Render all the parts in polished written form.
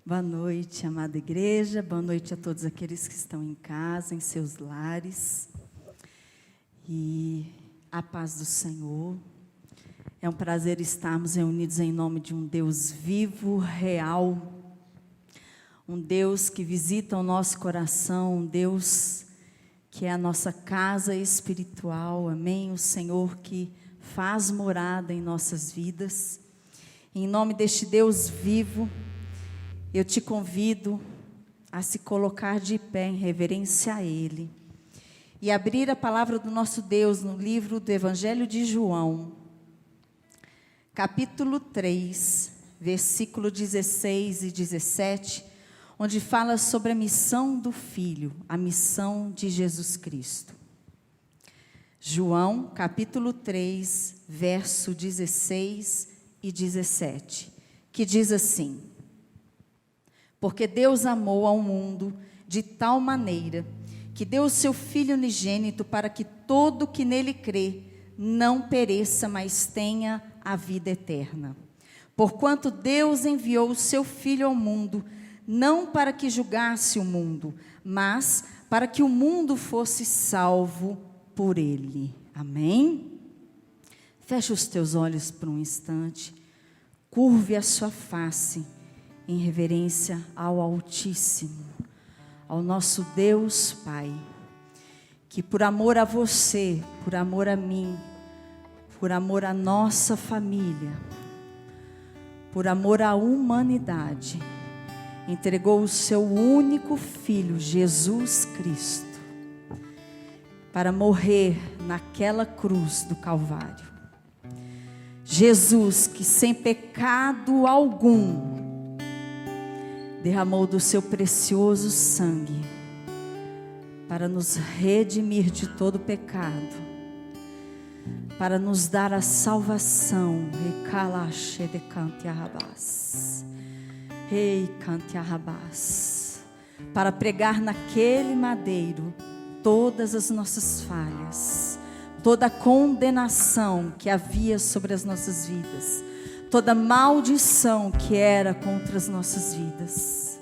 Boa noite, amada igreja. Boa noite a todos aqueles que estão em casa, em seus lares. E a paz do Senhor. É um prazer estarmos reunidos em nome de um Deus vivo, real. Um Deus que visita o nosso coração, um Deus que é a nossa casa espiritual. Amém? O Senhor que faz morada em nossas vidas. Em nome deste Deus vivo, eu te convido a se colocar de pé em reverência a Ele e abrir a palavra do nosso Deus no livro do Evangelho de João, capítulo 3, versículo 16 e 17, onde fala sobre a missão do Filho, a missão de Jesus Cristo. João, capítulo 3, verso 16 e 17, que diz assim: porque Deus amou ao mundo de tal maneira que deu o seu Filho unigênito para que todo que nele crê não pereça, mas tenha a vida eterna. Porquanto Deus enviou o seu Filho ao mundo, não para que julgasse o mundo, mas para que o mundo fosse salvo por ele. Amém? Feche os teus olhos por um instante, curve a sua face em reverência ao Altíssimo, ao nosso Deus Pai, que por amor a você, por amor a mim, por amor à nossa família, por amor à humanidade, entregou o seu único Filho, Jesus Cristo, para morrer naquela cruz do Calvário. Jesus, que sem pecado algum, derramou do seu precioso sangue para nos redimir de todo pecado, para nos dar a salvação. Para pregar naquele madeiro todas as nossas falhas, toda a condenação que havia sobre as nossas vidas, toda maldição que era contra as nossas vidas.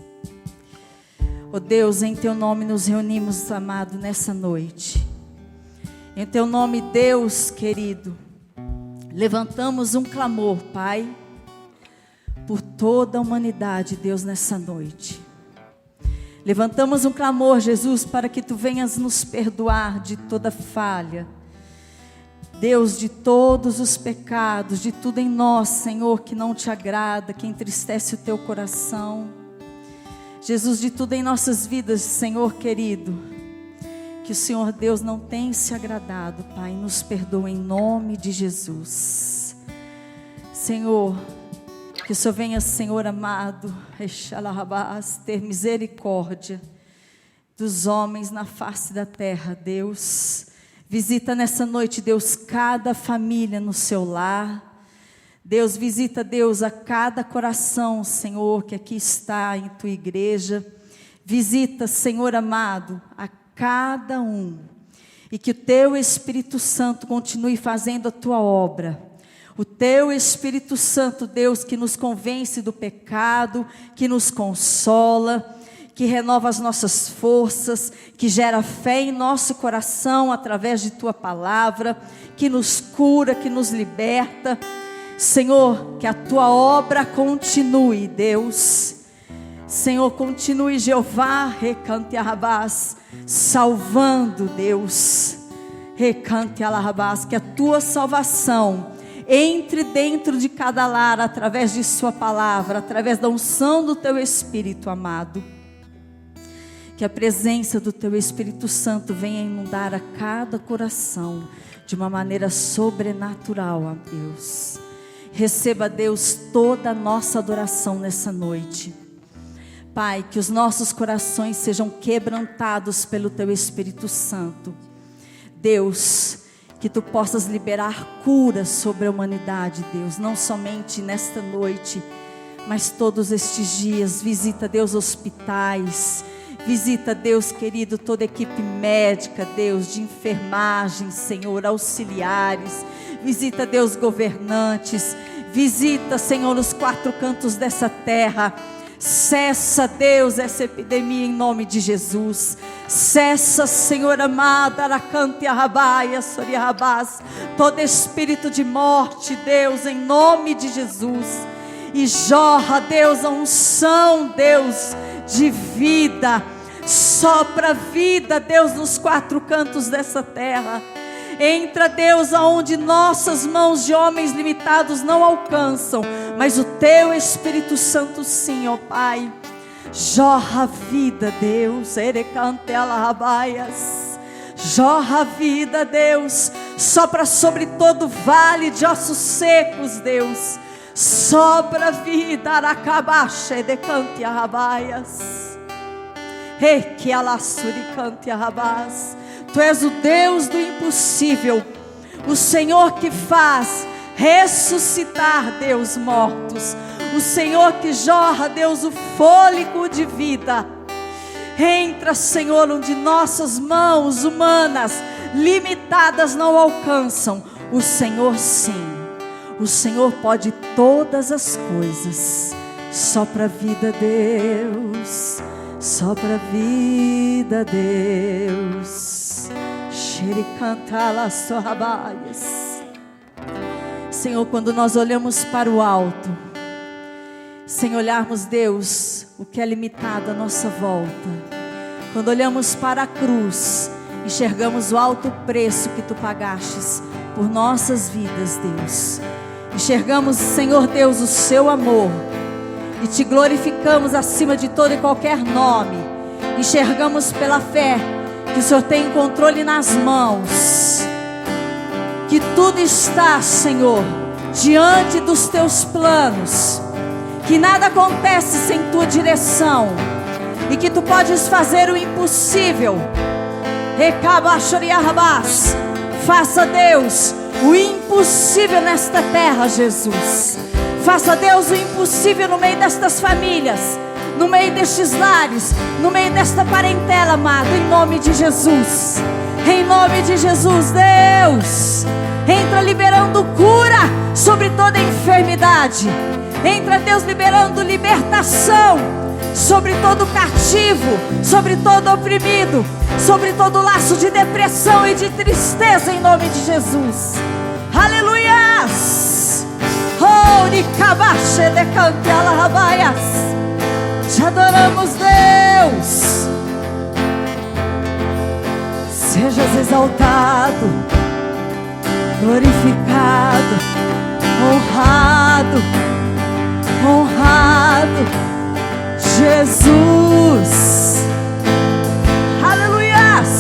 Oh Deus, em Teu nome nos reunimos, amado, nessa noite. Em Teu nome, Deus querido, levantamos um clamor, Pai, por toda a humanidade, Deus, nessa noite. Levantamos um clamor, Jesus, para que Tu venhas nos perdoar de toda falha, Deus, de todos os pecados, de tudo em nós, Senhor, que não Te agrada, que entristece o Teu coração. Jesus, de tudo em nossas vidas, Senhor querido, que o Senhor Deus não tem se agradado, Pai, nos perdoa em nome de Jesus. Senhor, que o Senhor venha, Senhor amado, ter misericórdia dos homens na face da terra, Deus. Visita nessa noite, Deus, cada família no seu lar. Deus, visita, Deus, a cada coração, Senhor, que aqui está em Tua igreja. Visita, Senhor amado, a cada um. E que o Teu Espírito Santo continue fazendo a Tua obra. O Teu Espírito Santo, Deus, que nos convence do pecado, que nos consola, que renova as nossas forças, que gera fé em nosso coração através de Tua palavra, que nos cura, que nos liberta. Senhor, que a Tua obra continue, Deus. Senhor, continue, Jeová, recante arrabás, salvando, Deus. Recante arrabás, que a Tua salvação entre dentro de cada lar, através de Sua palavra, através da unção do Teu Espírito amado. Que a presença do Teu Espírito Santo venha inundar a cada coração de uma maneira sobrenatural, ó Deus. Receba, Deus, toda a nossa adoração nessa noite. Pai, que os nossos corações sejam quebrantados pelo Teu Espírito Santo. Deus, que Tu possas liberar cura sobre a humanidade, Deus, não somente nesta noite, mas todos estes dias. Visita, Deus, hospitais. Visita, Deus querido, toda a equipe médica, Deus, de enfermagem, Senhor, auxiliares. Visita, Deus, governantes. Visita, Senhor, os quatro cantos dessa terra. Cessa, Deus, essa epidemia em nome de Jesus. Cessa, Senhor amado, Aracante Arrabaia, Soriarrabás, todo espírito de morte, Deus, em nome de Jesus. E jorra, Deus, a unção, Deus, de vida. Sopra vida, Deus, nos quatro cantos dessa terra. Entra, Deus, aonde nossas mãos de homens limitados não alcançam, mas o Teu Espírito Santo sim, ó Pai. Jorra a vida, Deus, Erecante Alarrabaias. Jorra a vida, Deus. Sopra sobre todo vale de ossos secos, Deus. Sopra a vida, Aracabaxa, Edecante Arrabaias. Reque Alassuricante Arrabás. Tu és o Deus do impossível, o Senhor que faz ressuscitar, Deus, mortos, o Senhor que jorra, Deus, o fôlego de vida. Entra, Senhor, onde nossas mãos humanas limitadas não alcançam. O Senhor sim, o Senhor pode todas as coisas. Sopra a vida, Deus, sopra a vida, Deus. Senhor, quando nós olhamos para o alto, sem olharmos, Deus, o que é limitado à nossa volta, quando olhamos para a cruz, enxergamos o alto preço que Tu pagastes por nossas vidas, Deus. Enxergamos, Senhor Deus, o Seu amor e Te glorificamos acima de todo e qualquer nome. Enxergamos pela fé que o Senhor tem o controle nas mãos, que tudo está, Senhor, diante dos Teus planos, que nada acontece sem Tua direção, e que Tu podes fazer o impossível. Faça, Deus, o impossível nesta terra, Jesus. Faça, Deus, o impossível no meio destas famílias, no meio destes lares, no meio desta parentela, amado, em nome de Jesus. Em nome de Jesus, Deus, entra liberando cura sobre toda enfermidade. Entra, Deus, liberando libertação sobre todo cativo, sobre todo oprimido, sobre todo laço de depressão e de tristeza, em nome de Jesus. Aleluias! Oh, Nicabaxe de Cante Alarrabaias. Te adoramos, Deus. Sejas exaltado, glorificado, honrado, honrado, Jesus. Aleluias.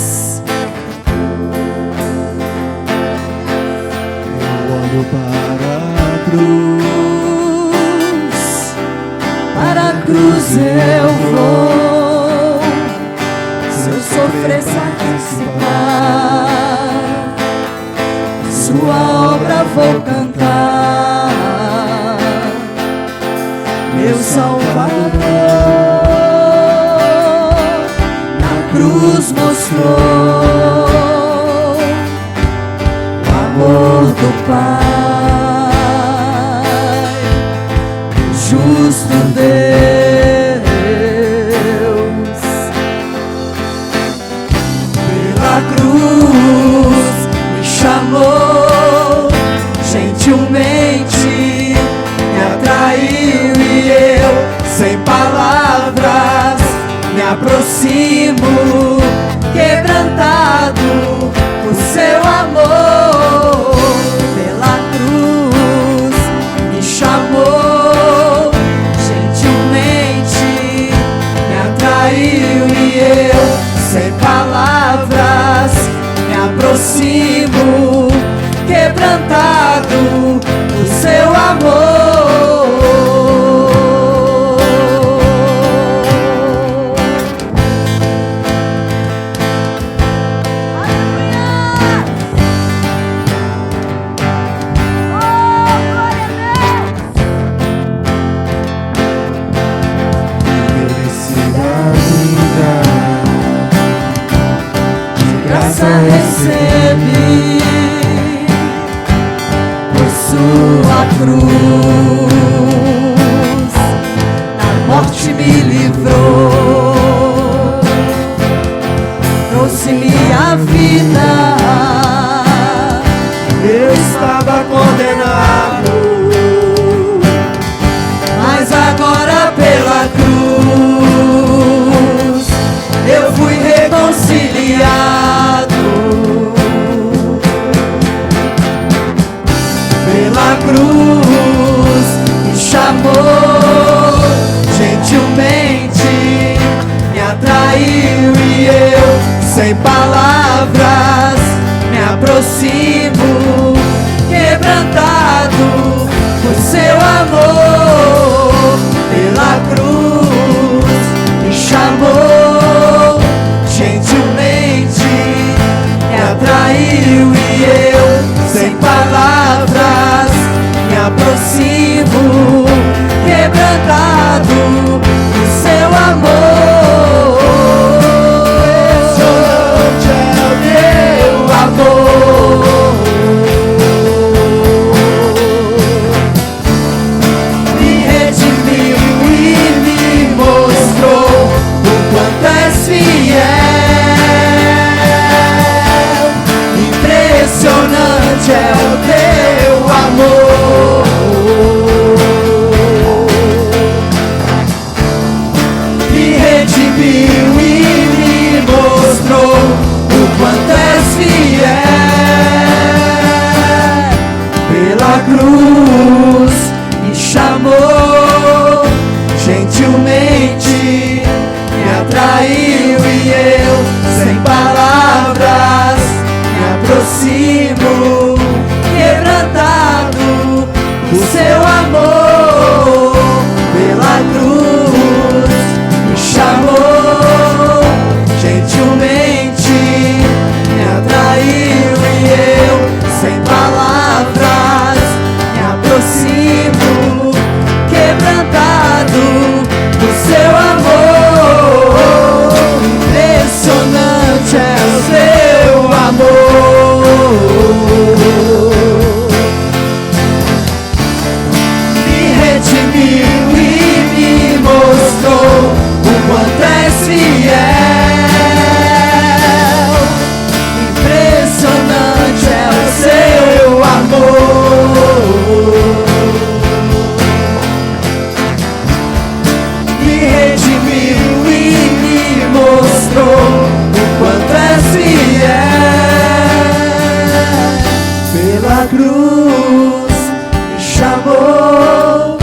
Eu olho para a cruz, para a cruz eu vou. Se eu sofrer sacrificar, Sua obra vou cantar. Meu Salvador na cruz mostrou o amor do Pai, o justo Deus. Pela cruz me chamou, gentilmente me atraiu, e eu, sem palavras, me aproximo, quebrantado por Seu amor. Pela cruz me chamou, gentilmente me atraiu, e eu, sem palavras, me aproximo, quebrantado por Seu amor. atraiu e eu, sem palavras, me aproximo, quebrantado por seu amor, pela cruz me chamou, gentilmente me atraiu e eu, sem palavras, me aproximo, quebrantado por seu amor. Impressionante é o teu amor. Me redimiu e me mostrou o quanto és fiel. Impressionante é o teu amor. Me redimiu e me mostrou o quanto és fiel. Pela cruz me chamou, gentilmente me atraiu e eu, sem palavras, me aproximo, quebrantado por seu amor. Pela cruz me chamou, gentilmente me atraiu e eu, sem palavras, me aproximo, quebrantado por seu amor. Impressionante é o seu amor. Me redimiu e me mostrou o quanto és fiel. Impressionante é o seu amor. Me redimiu e me mostrou o quanto és fiel. Pela cruz me chamou,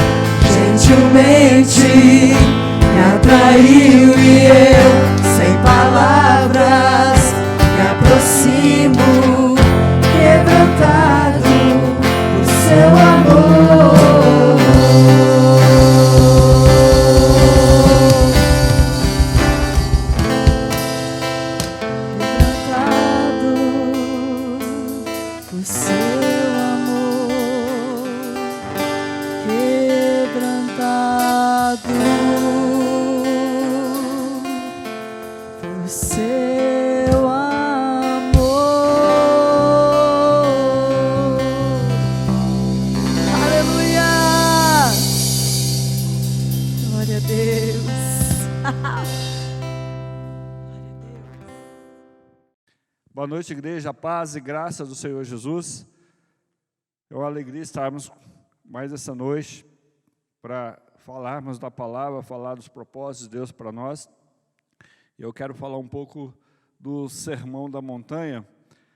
gentilmente me atraiu e eu, sem palavras, me aproximo, quebrantado por seu amor. Quebrantado por seu amor. Aleluia! Glória a Deus. Boa noite, igreja, paz e graça do Senhor Jesus. É uma alegria estarmos mais essa noite para falarmos da palavra, falar dos propósitos de Deus para nós. Eu quero falar um pouco do Sermão da Montanha,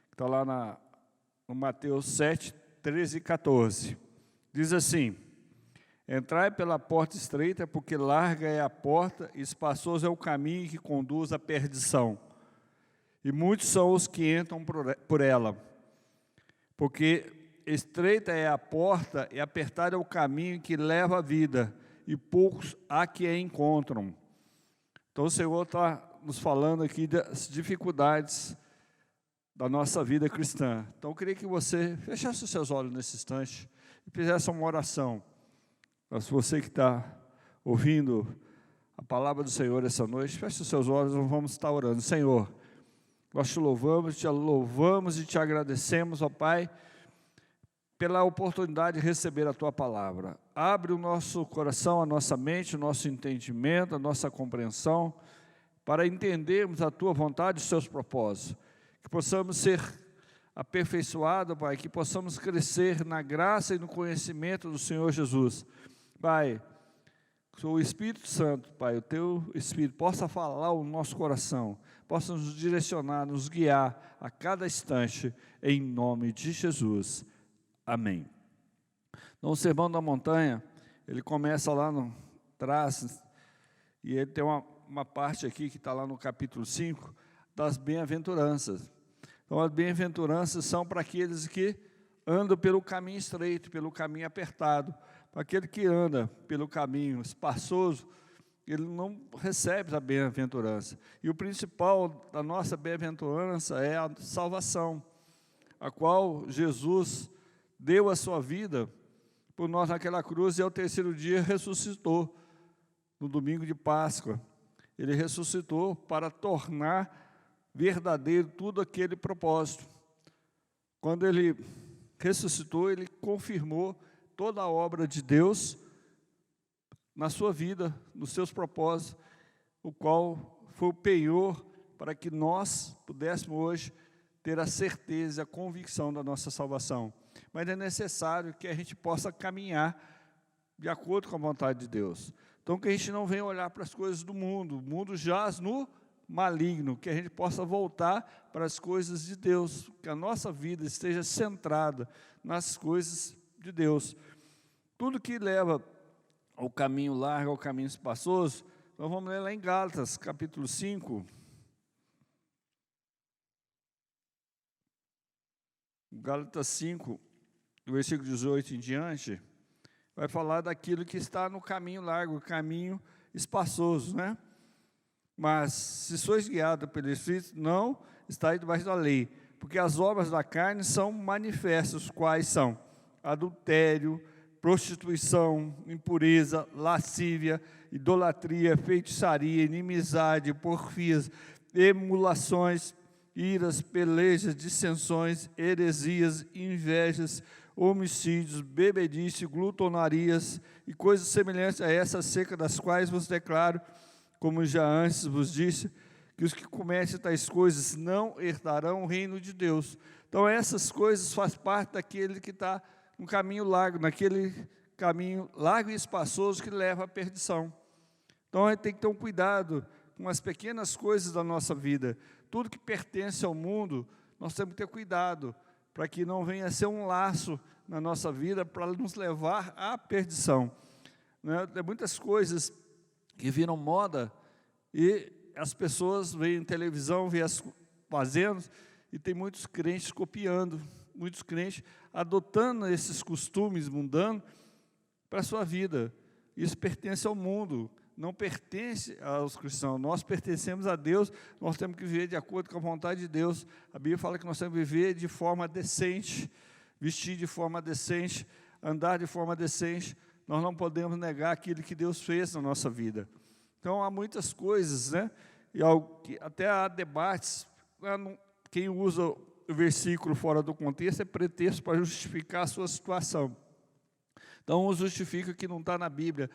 que está lá no Mateus 7, 13 e 14. Diz assim: entrai pela porta estreita, porque larga é a porta e espaçoso é o caminho que conduz à perdição. E muitos são os que entram por ela. Porque estreita é a porta e apertado é o caminho que leva à vida, e poucos há que a encontram. Então o Senhor está nos falando aqui das dificuldades da nossa vida cristã. Então eu queria que você fechasse os seus olhos nesse instante e fizesse uma oração. Mas você que está ouvindo a palavra do Senhor essa noite, feche os seus olhos, nós vamos estar orando. Senhor, nós te louvamos e te agradecemos, ó Pai, pela oportunidade de receber a Tua palavra. Abre o nosso coração, a nossa mente, o nosso entendimento, a nossa compreensão, para entendermos a Tua vontade e os Seus propósitos. Que possamos ser aperfeiçoados, Pai, que possamos crescer na graça e no conhecimento do Senhor Jesus. Pai, que o Espírito Santo, Pai, o Teu Espírito, possa falar o nosso coração, possa nos direcionar, nos guiar a cada instante, em nome de Jesus. Amém. Então, o Sermão da Montanha, ele começa lá no trás, e ele tem uma parte aqui que está lá no capítulo 5, das bem-aventuranças. Então, as bem-aventuranças são para aqueles que andam pelo caminho estreito, pelo caminho apertado. Para aquele que anda pelo caminho espaçoso, ele não recebe a bem-aventurança. E o principal da nossa bem-aventurança é a salvação, a qual Jesus deu a sua vida por nós naquela cruz, e ao terceiro dia ressuscitou, no domingo de Páscoa. Ele ressuscitou para tornar verdadeiro tudo aquele propósito. Quando ele ressuscitou, ele confirmou toda a obra de Deus na sua vida, nos seus propósitos, o qual foi o penhor para que nós pudéssemos hoje ter a certeza e a convicção da nossa salvação. Mas é necessário que a gente possa caminhar de acordo com a vontade de Deus. Então, que a gente não venha olhar para as coisas do mundo. O mundo jaz no maligno, que a gente possa voltar para as coisas de Deus, que a nossa vida esteja centrada nas coisas de Deus. Tudo que leva ao caminho largo, ao caminho espaçoso, nós vamos ler lá em Gálatas, capítulo 5. Gálatas 5, do versículo 18 em diante, vai falar daquilo que está no caminho largo, caminho espaçoso, né? Mas, se sois guiados pelo Espírito, não estáis debaixo da lei, porque as obras da carne são manifestas, quais são adultério, prostituição, impureza, lascívia, idolatria, feitiçaria, inimizade, porfias, emulações, iras, pelejas, dissensões, heresias, invejas, homicídios, bebedice, glutonarias e coisas semelhantes a essas, acerca das quais vos declaro, como já antes vos disse, que os que cometem tais coisas não herdarão o reino de Deus. Então, essas coisas fazem parte daquele que está no caminho largo, naquele caminho largo e espaçoso que leva à perdição. Então, a gente tem que ter um cuidado com as pequenas coisas da nossa vida. Tudo que pertence ao mundo, nós temos que ter cuidado, para que não venha a ser um laço na nossa vida para nos levar à perdição. Né? Tem muitas coisas que viram moda e as pessoas veem televisão, veem as fazendo, e tem muitos crentes copiando, muitos crentes adotando esses costumes mundanos para a sua vida. Isso pertence ao mundo, não pertence aos cristãos. Nós pertencemos a Deus, nós temos que viver de acordo com a vontade de Deus. A Bíblia fala que nós temos que viver de forma decente, vestir de forma decente, andar de forma decente. Nós não podemos negar aquilo que Deus fez na nossa vida. Então, há muitas coisas, né? E até há debates. Quem usa o versículo fora do contexto é pretexto para justificar a sua situação. Então, uns justificam que não está na Bíblia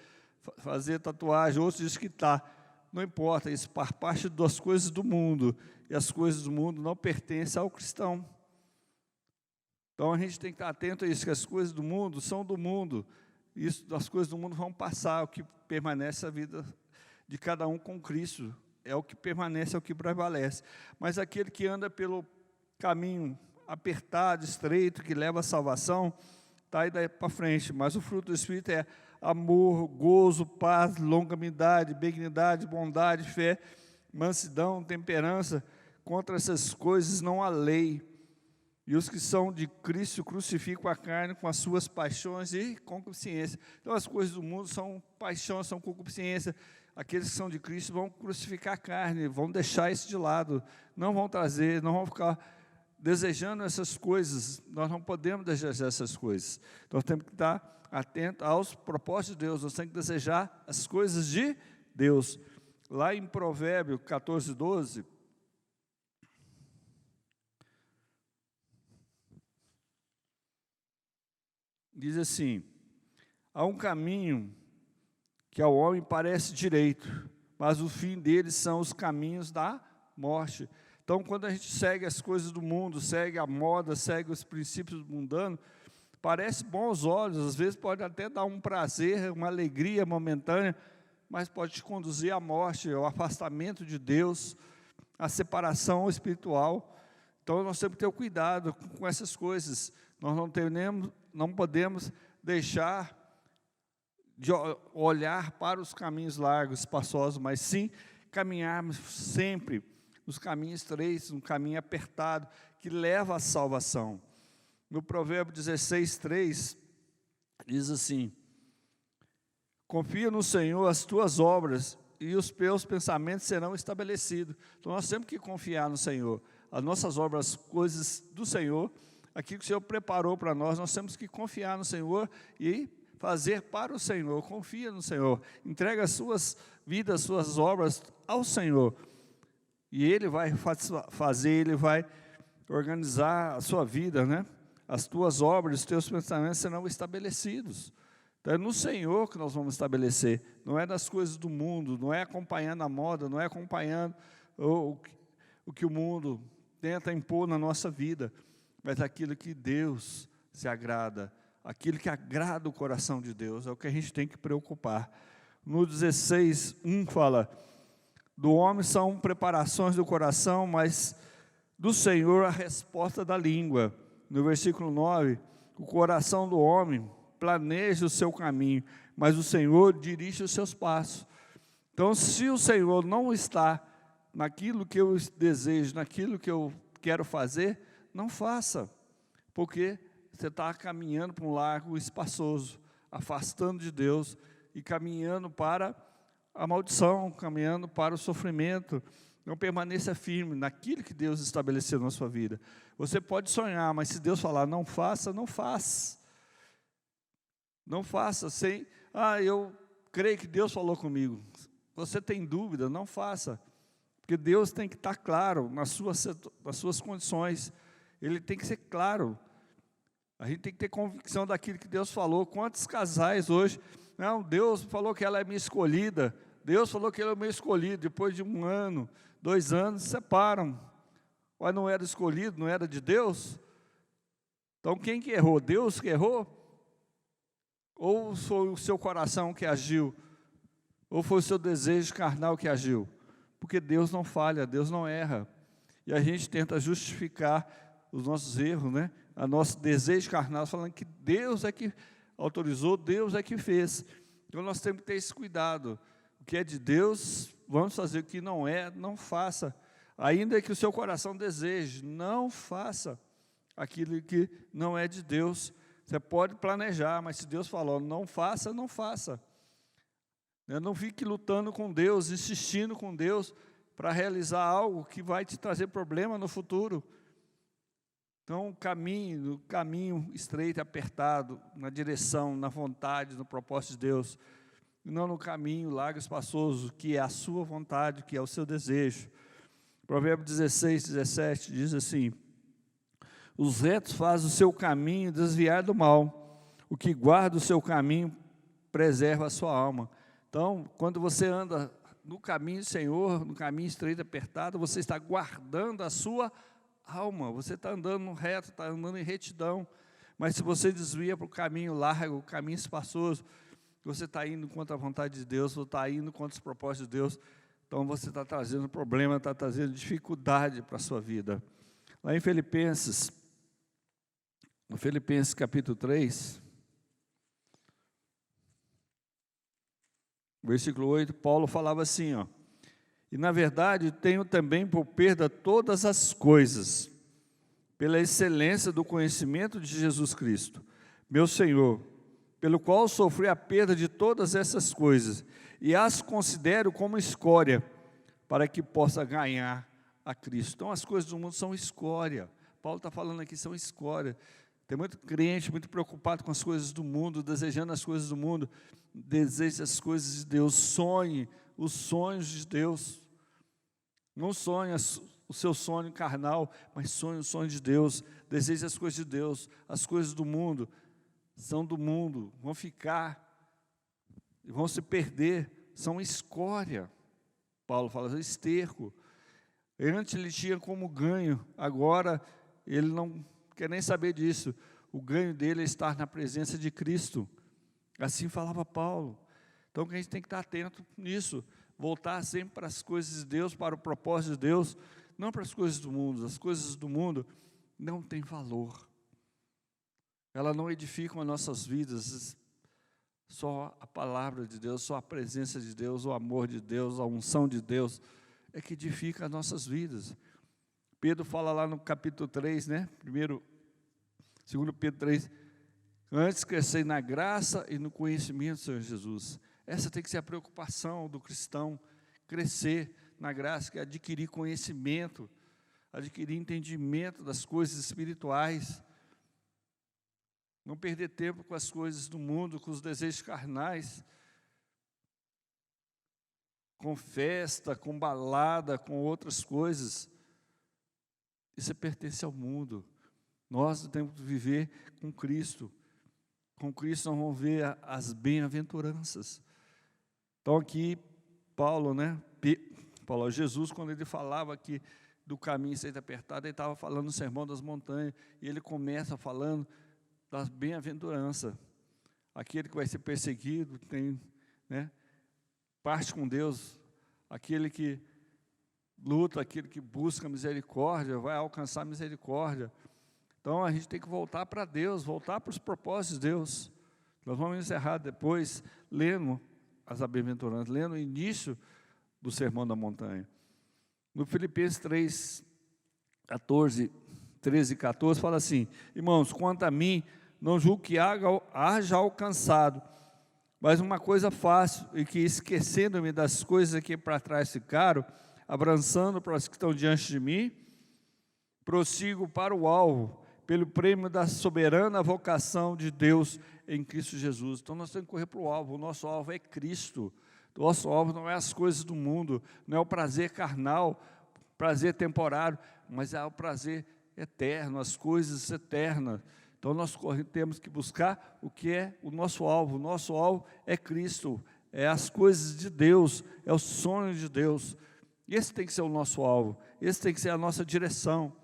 fazer tatuagem, outros dizem que está. Não importa, isso faz parte das coisas do mundo. E as coisas do mundo não pertencem ao cristão. Então, a gente tem que estar atento a isso, que as coisas do mundo são do mundo. Isso, as coisas do mundo vão passar, o que permanece a vida de cada um com Cristo. É o que permanece, é o que prevalece. Mas aquele que anda pelo caminho apertado, estreito, que leva à salvação, está aí daí para frente. Mas o fruto do Espírito é amor, gozo, paz, longanimidade, benignidade, bondade, fé, mansidão, temperança. Contra essas coisas não há lei. E os que são de Cristo crucificam a carne com as suas paixões e concupiscência. Então, as coisas do mundo são paixão, são concupiscência. Aqueles que são de Cristo vão crucificar a carne, vão deixar isso de lado, não vão trazer, não vão ficar desejando essas coisas. Nós não podemos desejar essas coisas. Nós temos que estar atentos aos propósitos de Deus, nós temos que desejar as coisas de Deus. Lá em Provérbios 14, 12, diz assim: há um caminho que ao homem parece direito, mas o fim deles são os caminhos da morte. Então, quando a gente segue as coisas do mundo, segue a moda, segue os princípios mundanos, parece bom aos olhos, às vezes pode até dar um prazer, uma alegria momentânea, mas pode te conduzir à morte, ao afastamento de Deus, à separação espiritual. Então, nós temos que ter cuidado com essas coisas. Nós não podemos deixar de olhar para os caminhos largos, espaçosos, mas sim caminharmos sempre nos caminhos estreitos, um caminho apertado, que leva à salvação. No Provérbio 16:3, diz assim: confia no Senhor as tuas obras, e os teus pensamentos serão estabelecidos. Então nós temos que confiar no Senhor. As nossas obras, coisas do Senhor, aquilo que o Senhor preparou para nós temos que confiar no Senhor e fazer para o Senhor. Confia no Senhor, entrega as suas vidas, as suas obras ao Senhor, e Ele vai fazer, Ele vai organizar a sua vida, né? As tuas obras, os teus pensamentos serão estabelecidos. Então é no Senhor que nós vamos estabelecer, não é nas coisas do mundo, não é acompanhando a moda, não é acompanhando o que o mundo tenta impor na nossa vida, mas aquilo que Deus se agrada, aquilo que agrada o coração de Deus, é o que a gente tem que preocupar. No 16:1 fala: do homem são preparações do coração, mas do Senhor a resposta da língua. No versículo 9, o coração do homem planeja o seu caminho, mas o Senhor dirige os seus passos. Então, se o Senhor não está naquilo que eu desejo, naquilo que eu quero fazer, não faça, porque você está caminhando para um largo espaçoso, afastando de Deus e caminhando para a maldição, caminhando para o sofrimento. Não permaneça firme naquilo que Deus estabeleceu na sua vida. Você pode sonhar, mas se Deus falar não faça, não faça. Não faça sem, eu creio que Deus falou comigo. Você tem dúvida, não faça. Porque Deus tem que estar claro nas suas condições. Ele tem que ser claro. A gente tem que ter convicção daquilo que Deus falou. Quantos casais hoje, não, Deus falou que ela é minha escolhida, Deus falou que ele é meu escolhido, depois de 1 ano, 2 anos, se separam. Mas não era escolhido, não era de Deus? Então quem que errou? Deus que errou? Ou foi o seu coração que agiu? Ou foi o seu desejo carnal que agiu? Porque Deus não falha, Deus não erra. E a gente tenta justificar os nossos erros, né? O nosso desejo carnal, falando que Deus é que autorizou, Deus é que fez. Então nós temos que ter esse cuidado. O que é de Deus, vamos fazer. O que não é, não faça. Ainda que o seu coração deseje, não faça aquilo que não é de Deus. Você pode planejar, mas se Deus falou não faça, não faça. Não fique lutando com Deus, insistindo com Deus para realizar algo que vai te trazer problema no futuro. Então, o caminho estreito, apertado, na direção, na vontade, no propósito de Deus, e não no caminho largo e espaçoso, que é a sua vontade, que é o seu desejo. Provérbio 16:17 diz assim: os retos fazem o seu caminho desviar do mal, o que guarda o seu caminho preserva a sua alma. Então, quando você anda no caminho do Senhor, no caminho estreito, apertado, você está guardando a sua alma, você está andando reto, está andando em retidão. Mas se você desvia para o caminho largo, o caminho espaçoso, você está indo contra a vontade de Deus, você está indo contra os propósitos de Deus, então você está trazendo problema, está trazendo dificuldade para a sua vida. Lá em Filipenses, no Filipenses capítulo 3, versículo 8, Paulo falava assim, e na verdade tenho também por perda todas as coisas, pela excelência do conhecimento de Jesus Cristo, meu Senhor, pelo qual sofri a perda de todas essas coisas, e as considero como escória, para que possa ganhar a Cristo. Então as coisas do mundo são escória. Paulo está falando aqui, são escória. Tem muito crente muito preocupado com as coisas do mundo, desejando as coisas do mundo. Deseje as coisas de Deus, sonhe os sonhos de Deus. Não sonhe o seu sonho carnal, mas sonhe o sonho de Deus. Deseje as coisas de Deus. As coisas do mundo são do mundo, vão ficar, vão se perder, são escória. Paulo fala, esterco. Antes ele tinha como ganho, agora ele não quer nem saber disso. O ganho dele é estar na presença de Cristo. Assim falava Paulo. Então a gente tem que estar atento nisso, voltar sempre para as coisas de Deus, para o propósito de Deus, não para as coisas do mundo. As coisas do mundo não têm valor. Elas não edificam as nossas vidas. Só a palavra de Deus, só a presença de Deus, o amor de Deus, a unção de Deus, é que edifica as nossas vidas. Pedro fala lá no capítulo 3, né? 2 Pedro 3, antes crescei na graça e no conhecimento do Senhor Jesus. Essa tem que ser a preocupação do cristão, crescer na graça, que é adquirir conhecimento, adquirir entendimento das coisas espirituais. Não perder tempo com as coisas do mundo, com os desejos carnais, com festa, com balada, com outras coisas. Isso pertence ao mundo. Nós temos que viver com Cristo. Com Cristo nós vamos ver as bem-aventuranças. Então aqui, Paulo, Jesus, quando ele falava aqui do caminho estreito apertado, ele estava falando no Sermão das Montanhas, e ele começa falando das bem-aventuranças. Aquele que vai ser perseguido, tem, parte com Deus. Aquele que luta, aquele que busca misericórdia, vai alcançar misericórdia. Então a gente tem que voltar para Deus, voltar para os propósitos de Deus. Nós vamos encerrar depois lendo as bem-aventuranças, lendo o início do Sermão da Montanha. No Filipenses 3, 13 e 14, fala assim: irmãos, quanto a mim, não julgo que haja alcançado, mas uma coisa faço, e que esquecendo-me das coisas que para trás ficaram, avançando para as que estão diante de mim, prossigo para o alvo, pelo prêmio da soberana vocação de Deus em Cristo Jesus. Então nós temos que correr para o alvo. O nosso alvo é Cristo. O nosso alvo não é as coisas do mundo, não é o prazer carnal, prazer temporário, mas é o prazer eterno, as coisas eternas. Então nós temos que buscar o que é o nosso alvo. O nosso alvo é Cristo, é as coisas de Deus, é o sonho de Deus. Esse tem que ser o nosso alvo, esse tem que ser a nossa direção.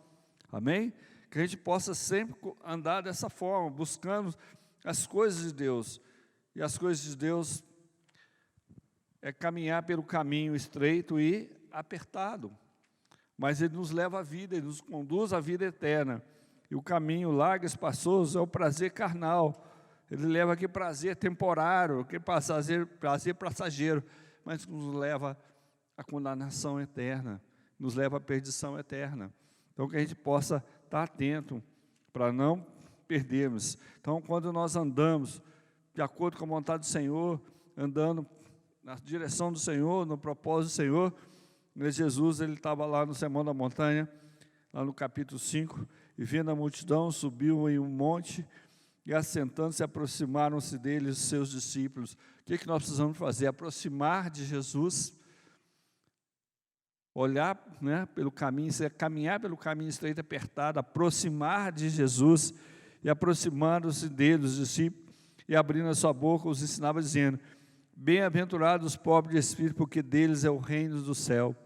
Amém? Que a gente possa sempre andar dessa forma, buscando as coisas de Deus. E as coisas de Deus é caminhar pelo caminho estreito e apertado. Mas Ele nos leva à vida, Ele nos conduz à vida eterna. E o caminho largo e espaçoso é o prazer carnal. Ele leva aqui prazer temporário, aqui prazer passageiro, mas nos leva à condenação eterna, nos leva à perdição eterna. Então que a gente possa estar atento para não perdermos. Então quando nós andamos de acordo com a vontade do Senhor, andando na direção do Senhor, no propósito do Senhor, Jesus, ele estava lá no Sermão da Montanha, lá no capítulo 5, e vendo a multidão, subiu em um monte, e assentando-se, aproximaram-se dele os seus discípulos. O que nós precisamos fazer? Aproximar de Jesus, olhar pelo caminho, caminhar pelo caminho estreito e apertado, aproximar de Jesus, e aproximando-se dele, os discípulos, e abrindo a sua boca, os ensinava dizendo: bem-aventurados os pobres de espírito, porque deles é o reino do céu.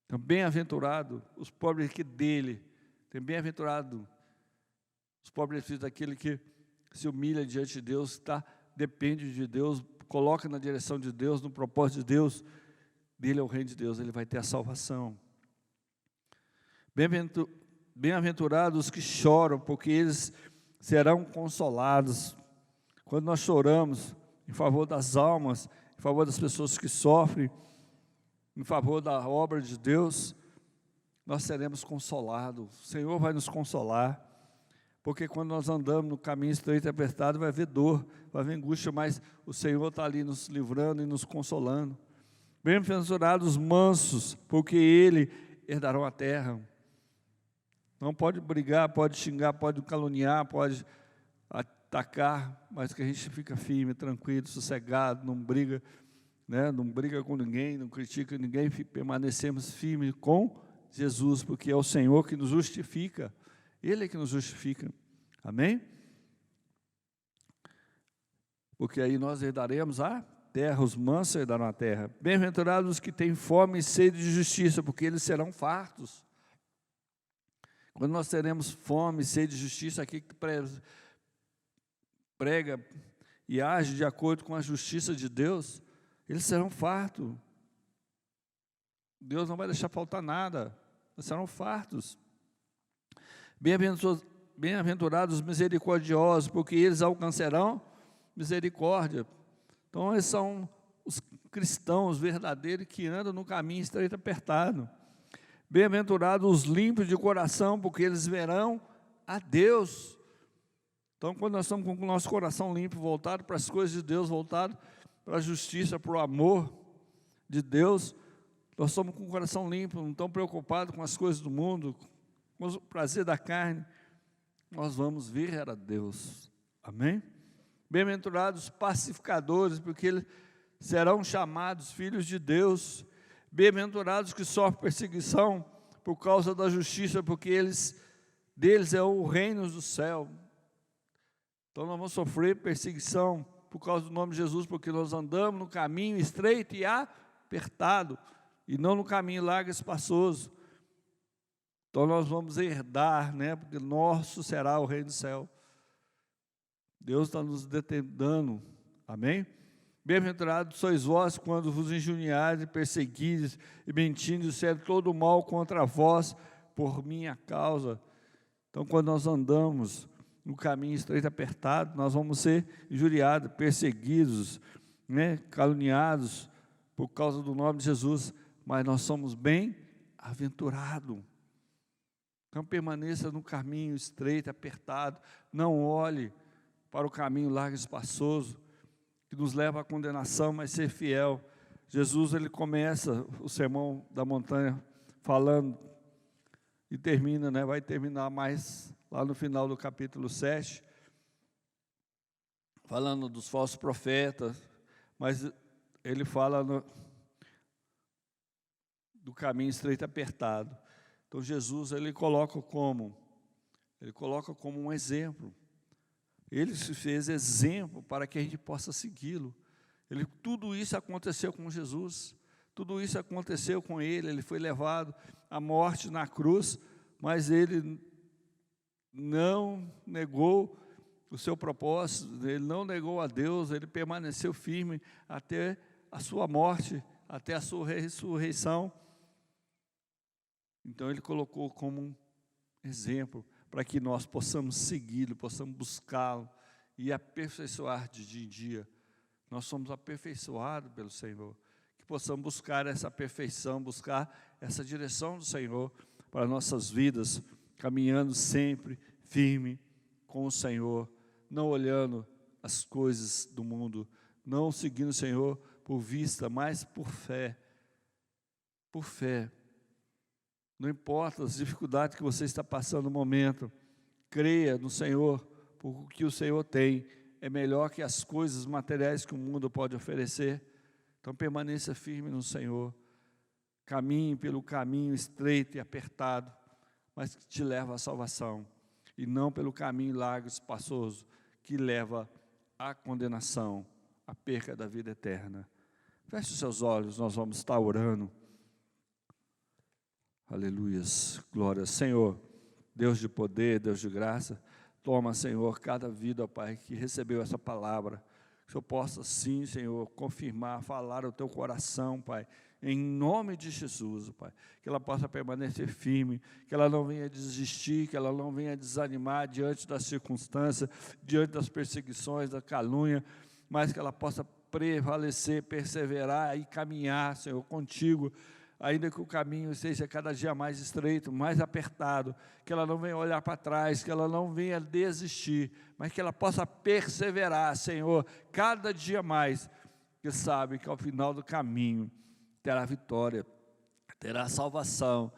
Então, bem-aventurado os pobres que dele, tem bem-aventurado os pobres de espírito, aquele que se humilha diante de Deus, depende de Deus, coloca na direção de Deus, no propósito de Deus. Dele é o reino de Deus, ele vai ter a salvação. Bem-aventurados os que choram, porque eles serão consolados. Quando nós choramos em favor das almas, em favor das pessoas que sofrem, em favor da obra de Deus, nós seremos consolados. O Senhor vai nos consolar, porque quando nós andamos no caminho estreito e apertado, vai haver dor, vai haver angústia, mas o Senhor está ali nos livrando e nos consolando. Bem-aventurados os mansos, porque ele herdarão a terra. Não pode brigar, pode xingar, pode caluniar, pode atacar, mas que a gente fica firme, tranquilo, sossegado, não briga, não briga com ninguém, não critica ninguém, permanecemos firmes com Jesus, porque é o Senhor que nos justifica, Ele é que nos justifica, amém? Porque aí nós herdaremos a terra, os mansos herdarão a terra. Bem-aventurados os que têm fome e sede de justiça, porque eles serão fartos. Quando nós teremos fome e sede de justiça, aqui que prega e age de acordo com a justiça de Deus, eles serão fartos. Deus não vai deixar faltar nada, eles serão fartos. Bem-aventurados os misericordiosos, porque eles alcançarão misericórdia. Então, esses são os cristãos verdadeiros que andam no caminho estreito e apertado. Bem-aventurados os limpos de coração, porque eles verão a Deus. Então, quando nós estamos com o nosso coração limpo, voltado para as coisas de Deus, voltado para a justiça, para o amor de Deus, nós estamos com o coração limpo, não estamos preocupados com as coisas do mundo, com o prazer da carne, nós vamos ver a Deus. Amém? Bem-aventurados pacificadores, porque eles serão chamados filhos de Deus. Bem-aventurados que sofrem perseguição por causa da justiça, porque deles é o reino do céu. Então nós vamos sofrer perseguição por causa do nome de Jesus, porque nós andamos no caminho estreito e apertado, e não no caminho largo e espaçoso. Então nós vamos herdar, né? Porque nosso será o reino do céu. Deus está nos dando, amém? Bem-aventurados sois vós quando vos injuriarem, perseguires e mentindo, disserem todo mal contra vós por minha causa. Então, quando nós andamos no caminho estreito e apertado, nós vamos ser injuriados, perseguidos, né, caluniados por causa do nome de Jesus, mas nós somos bem-aventurados. Então, permaneça no caminho estreito e apertado, não olhe para o caminho largo e espaçoso, que nos leva à condenação, mas ser fiel. Jesus, ele começa o sermão da montanha falando e termina, né, vai terminar mais lá no final do capítulo 7, falando dos falsos profetas, mas ele fala do caminho estreito e apertado. Então Jesus, ele coloca como um exemplo. Ele se fez exemplo para que a gente possa segui-lo. Tudo isso aconteceu com Jesus, tudo isso aconteceu com ele foi levado à morte na cruz, mas ele não negou o seu propósito, ele não negou a Deus, ele permaneceu firme até a sua morte, até a sua ressurreição. Então ele colocou como um exemplo, para que nós possamos segui-lo, possamos buscá-lo e aperfeiçoar de dia em dia. Nós somos aperfeiçoados pelo Senhor, que possamos buscar essa perfeição, buscar essa direção do Senhor para nossas vidas, caminhando sempre firme com o Senhor, não olhando as coisas do mundo, não seguindo o Senhor por vista, mas por fé. Por fé. Não importa as dificuldades que você está passando no momento, creia no Senhor, porque o que o Senhor tem é melhor que as coisas materiais que o mundo pode oferecer. Então permaneça firme no Senhor, caminhe pelo caminho estreito e apertado, mas que te leva à salvação, e não pelo caminho largo e espaçoso, que leva à condenação, à perca da vida eterna. Feche os seus olhos, nós vamos estar orando. Aleluias, glória. Senhor, Deus de poder, Deus de graça, toma, Senhor, cada vida, ó Pai, que recebeu essa palavra, que o Senhor possa sim, Senhor, confirmar, falar ao teu coração, Pai, em nome de Jesus, Pai, que ela possa permanecer firme, que ela não venha desistir, que ela não venha desanimar diante das circunstâncias, diante das perseguições, da calúnia, mas que ela possa prevalecer, perseverar e caminhar, Senhor, contigo, ainda que o caminho seja cada dia mais estreito, mais apertado, que ela não venha olhar para trás, que ela não venha desistir, mas que ela possa perseverar, Senhor, cada dia mais, que sabe que ao final do caminho terá vitória, terá salvação.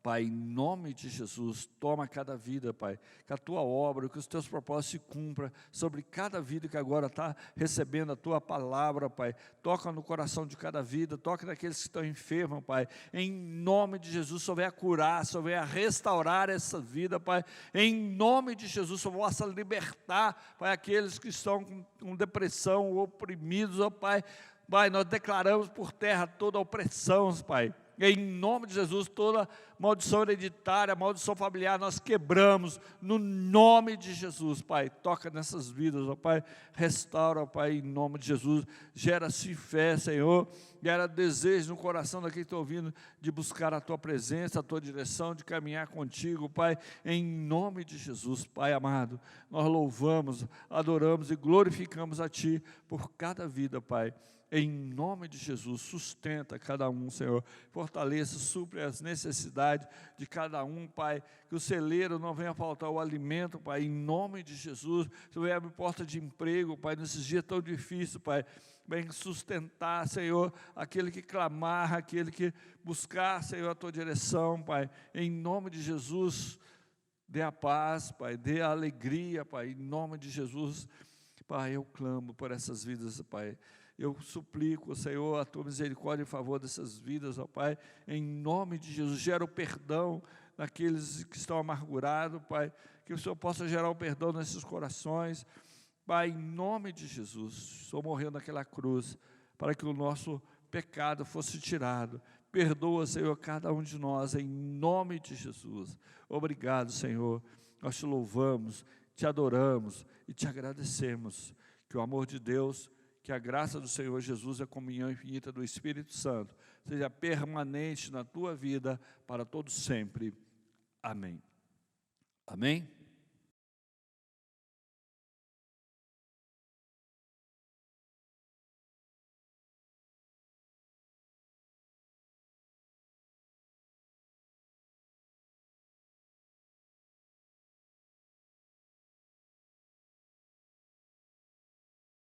Pai, em nome de Jesus, toma cada vida, Pai, que a Tua obra, que os Teus propósitos se cumpram sobre cada vida que agora está recebendo a Tua palavra, Pai. Toca no coração de cada vida, toca naqueles que estão enfermos, Pai. Em nome de Jesus, só venha curar, só venha restaurar essa vida, Pai. Em nome de Jesus, só possa libertar, Pai, aqueles que estão com depressão, oprimidos, ó Pai. Pai, nós declaramos por terra toda a opressão, Pai. Em nome de Jesus, toda maldição hereditária, maldição familiar, nós quebramos, no nome de Jesus, Pai. Toca nessas vidas, ó Pai, restaura, ó Pai, em nome de Jesus. Gera-se fé, Senhor, gera desejo no coração daquele que está ouvindo, de buscar a Tua presença, a Tua direção, de caminhar contigo, Pai, em nome de Jesus, Pai amado. Nós louvamos, adoramos e glorificamos a Ti por cada vida, Pai. Em nome de Jesus, sustenta cada um, Senhor, fortaleça, supre as necessidades de cada um, Pai, que o celeiro não venha faltar o alimento, Pai, em nome de Jesus. Senhor, abre porta de emprego, Pai, nesses dias tão difíceis, Pai, vem sustentar, Senhor, aquele que clamar, aquele que buscar, Senhor, a Tua direção, Pai, em nome de Jesus. Dê a paz, Pai, dê a alegria, Pai, em nome de Jesus. Pai, eu clamo por essas vidas, Pai. Eu suplico, Senhor, a Tua misericórdia em favor dessas vidas, ó Pai, em nome de Jesus. Gera o perdão naqueles que estão amargurados, Pai, que o Senhor possa gerar o perdão nesses corações, Pai, em nome de Jesus. Estou morrendo naquela cruz, para que o nosso pecado fosse tirado. Perdoa, Senhor, cada um de nós, em nome de Jesus. Obrigado, Senhor. Nós Te louvamos, Te adoramos e Te agradecemos. Que o amor de Deus, que a graça do Senhor Jesus e a comunhão infinita do Espírito Santo seja permanente na tua vida para todos sempre. Amém. Amém?